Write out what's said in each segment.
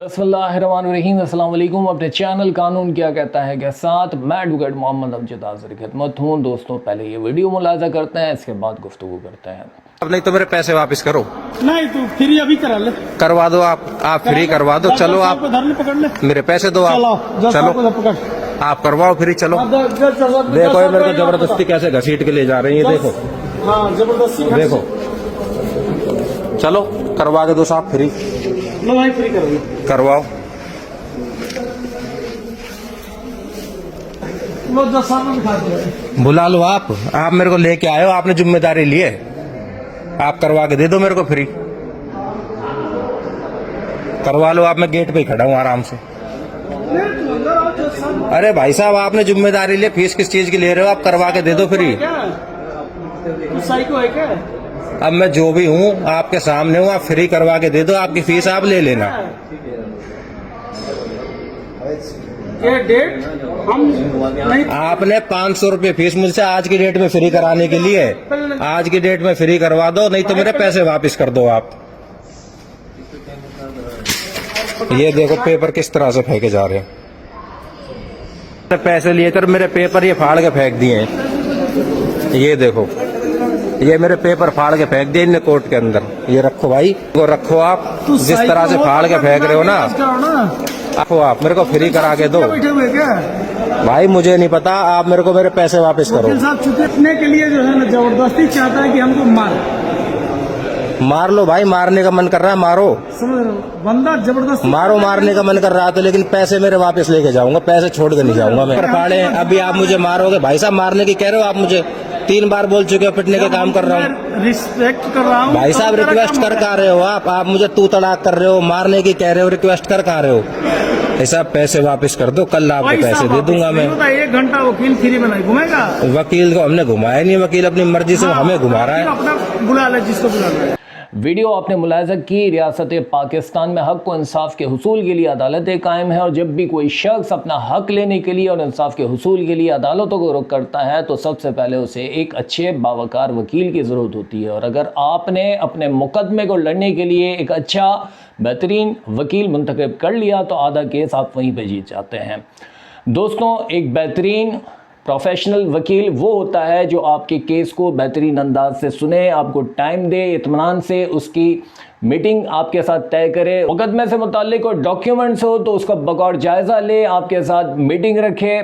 बिस्मिल्लाहिर्रहमानिर्रहीम। अस्सलाम वालेकुम। अपने चैनल कानून क्या कहता है के साथ मैं एडवोकेट मोहम्मद अमजद हाजिर खिदमत हूँ। दोस्तों, पहले ये वीडियो मुलाजा करते हैं, इसके बाद गुफ्तगू करते हैं। अब नहीं तो मेरे पैसे वापस करो। नहीं तो फ्री अभी करा ले, करवा दो। आप फ्री करवा दो। चलो आप धर ले, पकड़ ले, मेरे पैसे दो। आप चलो पकड़। आप करवाओ फ्री। चलो देखो ये मेरे को जबरदस्ती कैसे घसीट के ले जा रहे हैं, ये देखो। हाँ, जबरदस्ती देखो, चलो करवा के दो साहब फ्री। लो भाई, फ्री कर लो, करवाओ। लो 10 साल में दिखा दो। बुला लो। आप मेरे को लेके आए हो, आपने जिम्मेदारी ली है। आप करवा के दे दो मेरे को फ्री। करवा लो आप, मैं गेट पे ही खड़ा हूँ आराम से। अरे भाई साहब, आपने जिम्मेदारी ली, फीस किस चीज की ले रहे हो? आप करवा के दे दो फ्री। साइको है क्या? अब मैं जो भी हूँ आपके सामने हूँ, आप फ्री करवा के दे दो। आपकी फीस आप ले लेना। ये डेट हम नहीं, आपने 500 रुपये फीस मुझसे आज की डेट में फ्री कराने के लिए, आज की डेट में फ्री करवा दो, नहीं तो मेरे पैसे वापस कर दो आप। ये देखो पेपर किस तरह से फेंके जा रहे हैं। पैसे लिए कर मेरे पेपर ये फाड़ के फेंक दिए हैं। ये देखो, ये मेरे पेपर फाड़ के फेंक दिए इनने कोर्ट के अंदर। ये रखो भाई, वो रखो। आप जिस तरह से फाड़ के फेंक रहे हो ना, आप मेरे को फ्री करा के दो। बैठे हुए क्या भाई मुझे नहीं पता, आप मेरे को मेरे पैसे वापस करो। वकील साहब छुटने के लिए जो है ना, जबरदस्ती चाहता है कि हमको मार लो भाई। मारने का मन कर रहा है, मारो। समझ रहे हो? बंदा जबरदस्ती मारो, मारने का मन कर रहा था, लेकिन पैसे मेरे वापस लेके जाऊंगा। पैसे छोड़ के नहीं जाऊंगा मैं। फाड़े अभी आप मुझे मारोगे भाई साहब? मारने की कह रहे हो आप मुझे? 3 बार बोल चुके हो, पिटने का काम कर रहा हूँ। रिस्पेक्ट कर रहा हूँ भाई साहब रिक्वेस्ट कर कहा रहे हो आप मुझे तू तड़ाक कर रहे हो, मारने की कह रहे हो, रिक्वेस्ट कर कहा रहे हो। ऐसा पैसे वापस कर दो, कल आपको पैसे दे दूंगा मैं। 1 घंटा वकील फ्री बनाई घूमेगा। वकील को हमने घुमाया नहीं, वकील अपनी मर्जी से हमें घुमा रहा है। अपना बुला ले जिसको बुलाना है। वीडियो आपने मुलाजा की, रियासत पाकिस्तान में हक व इंसाफ के हुसूल के लिए अदालतें कायम है, और जब भी कोई शख्स अपना हक लेने के लिए और इंसाफ के हुसूल के लिए अदालतों को रुख करता है तो सबसे पहले उसे एक अच्छे बावकार वकील की ज़रूरत होती है। और अगर आपने अपने मुकदमे को लड़ने के लिए एक अच्छा बेहतरीन वकील मुंतखब कर लिया तो आधा केस आप वहीं पर जीत जाते हैं। दोस्तों, एक बेहतरीन प्रोफेशनल वकील वो होता है जो आपके केस को बेहतरीन अंदाज से सुने, आपको टाइम दे, इत्मीनान से उसकी मीटिंग आपके साथ तय करे, मुकदमे से मुताल्लिक कोई डॉक्यूमेंट्स हो तो उसका बगौर जायज़ा ले, आपके साथ मीटिंग रखे,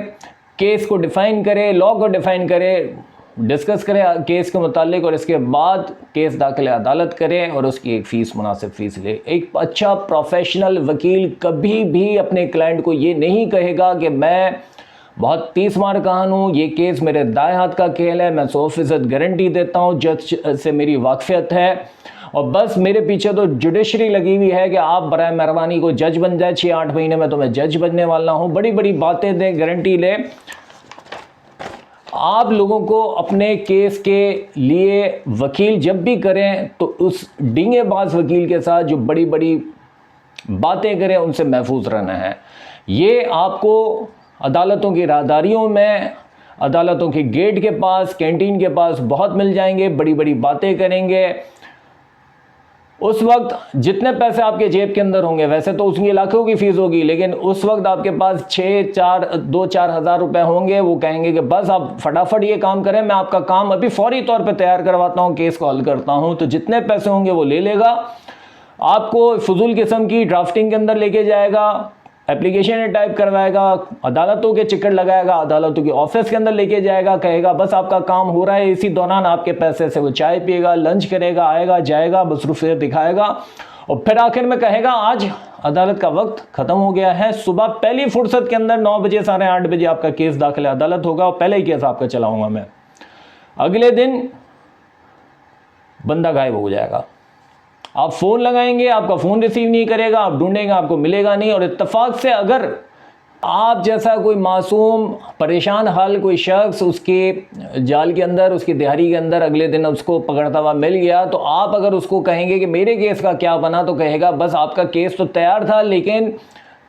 केस को डिफ़ाइन करे, लॉ को डिफ़ाइन करे, डिस्कस करे केस के मुताल्लिक, और इसके बाद केस दाखिल अदालत करे और उसकी एक फ़ीस, मुनासिब फ़ीस ले। एक अच्छा प्रोफेशनल वकील कभी भी अपने क्लाइंट को ये नहीं कहेगा कि मैं बहुत 30 मार कहान हूँ, ये केस मेरे दाएं हाथ का खेल है, मैं 100% गारंटी देता हूँ, जज से मेरी वाकफियत है और बस मेरे पीछे तो जुडिशरी लगी हुई है कि आप बराए मेहरबानी को जज बन जाए, 6-8 महीने में तो मैं जज बनने वाला हूँ। बड़ी बड़ी बातें दें, गारंटी ले। आप लोगों को अपने केस के लिए वकील जब भी करें तो उस डींगेबाज वकील के साथ जो बड़ी बड़ी बातें करें उनसे महफूज रहना है। ये आपको अदालतों की राहदारियों में, अदालतों के गेट के पास, कैंटीन के पास बहुत मिल जाएंगे, बड़ी बड़ी बातें करेंगे। उस वक्त जितने पैसे आपके जेब के अंदर होंगे, वैसे तो उसकी लाखों की फीस होगी, लेकिन उस वक्त आपके पास 2-4 हज़ार रुपए होंगे। वो कहेंगे कि बस आप फटाफट ये काम करें, मैं आपका काम अभी फौरी तौर पे तैयार करवाता हूँ, केस को हल करता हूँ। तो जितने पैसे होंगे वो ले लेगा, आपको फजूल किस्म की ड्राफ्टिंग के अंदर लेके जाएगा, एप्लीकेशन टाइप करवाएगा, अदालतों के चक्कर लगाएगा, अदालतों के ऑफिस के अंदर लेके जाएगा, कहेगा बस आपका काम हो रहा है। इसी दौरान आपके पैसे से वो चाय पिएगा, लंच करेगा, आएगा जाएगा, मसरूफियत दिखाएगा और फिर आखिर में कहेगा आज अदालत का वक्त ख़त्म हो गया है। सुबह पहली फुर्सत के अंदर 9 बजे 8:30 बजे आपका केस दाखिल अदालत होगा और पहले ही केस आपका चलाऊंगा मैं। अगले दिन बंदा गायब हो जाएगा। आप फ़ोन लगाएंगे, आपका फ़ोन रिसीव नहीं करेगा, आप ढूंढेंगे, आपको मिलेगा नहीं। और इत्तेफाक से अगर आप जैसा कोई मासूम परेशान हाल कोई शख्स उसके जाल के अंदर, उसकी दिहाड़ी के अंदर अगले दिन उसको पकड़ता हुआ मिल गया, तो आप अगर उसको कहेंगे कि मेरे केस का क्या बना, तो कहेगा बस आपका केस तो तैयार था लेकिन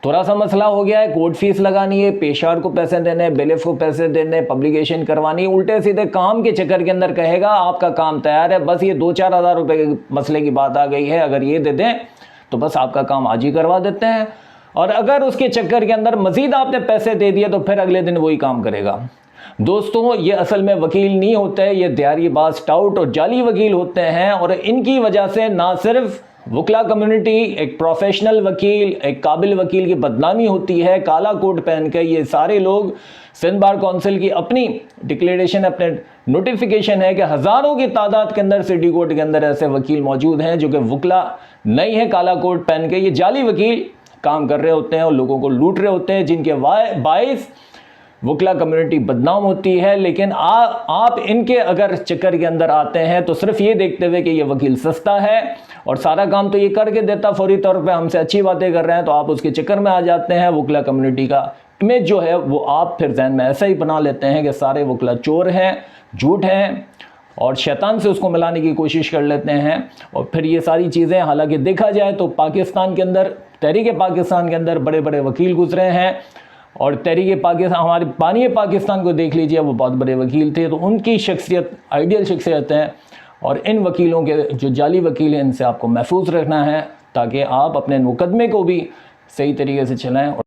थोड़ा सा मसला हो गया है, कोर्ट फीस लगानी है, पेशावर को पैसे देने, बेलिफ को पैसे देने, पब्लिकेशन करवानी है, उल्टे सीधे काम के चक्कर के अंदर कहेगा आपका काम तैयार है, बस ये 2-4 हज़ार रुपए के मसले की बात आ गई है, अगर ये दे दें तो बस आपका काम आज ही करवा देते हैं, और अगर उसके चक्कर के अंदर मजीद आपने पैसे दे दिए तो फिर अगले दिन वही काम करेगा। दोस्तों, ये असल में वकील नहीं होते, ये दिहाड़ीबाज, टाउट और जाली वकील होते हैं, और इनकी वजह से ना सिर्फ वकला कम्युनिटी, एक प्रोफेशनल वकील, एक काबिल वकील की बदनामी होती है। काला कोट पहन के ये सारे लोग, सिंध बार काउंसिल की अपनी डिक्लेरेशन, अपने नोटिफिकेशन है कि हज़ारों की तादाद के अंदर सिटी कोर्ट के अंदर ऐसे वकील मौजूद हैं जो कि वकला नहीं है, काला कोट पहन के ये जाली वकील काम कर रहे होते हैं और लोगों को लूट रहे होते हैं, जिनके बाइस वकला कम्युनिटी बदनाम होती है। लेकिन आप इनके अगर चक्कर के अंदर आते हैं तो सिर्फ ये देखते हुए कि ये वकील सस्ता है और सारा काम तो ये करके देता फौरी तौर पे, हमसे अच्छी बातें कर रहे हैं, तो आप उसके चक्कर में आ जाते हैं। वकला कम्युनिटी का इमेज जो है वो आप फिर जहन में ऐसा ही बना लेते हैं कि सारे वकला चोर हैं, झूठ हैं, और शैतान से उसको मिलाने की कोशिश कर लेते हैं। और फिर ये सारी चीज़ें, हालांकि देखा जाए तो पाकिस्तान के अंदर, तहरीक पाकिस्तान के अंदर बड़े बड़े वकील गुजरे हैं, और तहरीक पाकिस्तान, हमारे बानी पाकिस्तान को देख लीजिए, वो बहुत बड़े वकील थे, तो उनकी शख्सियत आइडियल शख्सियत है। और इन वकीलों के जो जाली वकील हैं, इनसे आपको महफूज रखना है ताकि आप अपने मुकदमे को भी सही तरीके से चलाएं।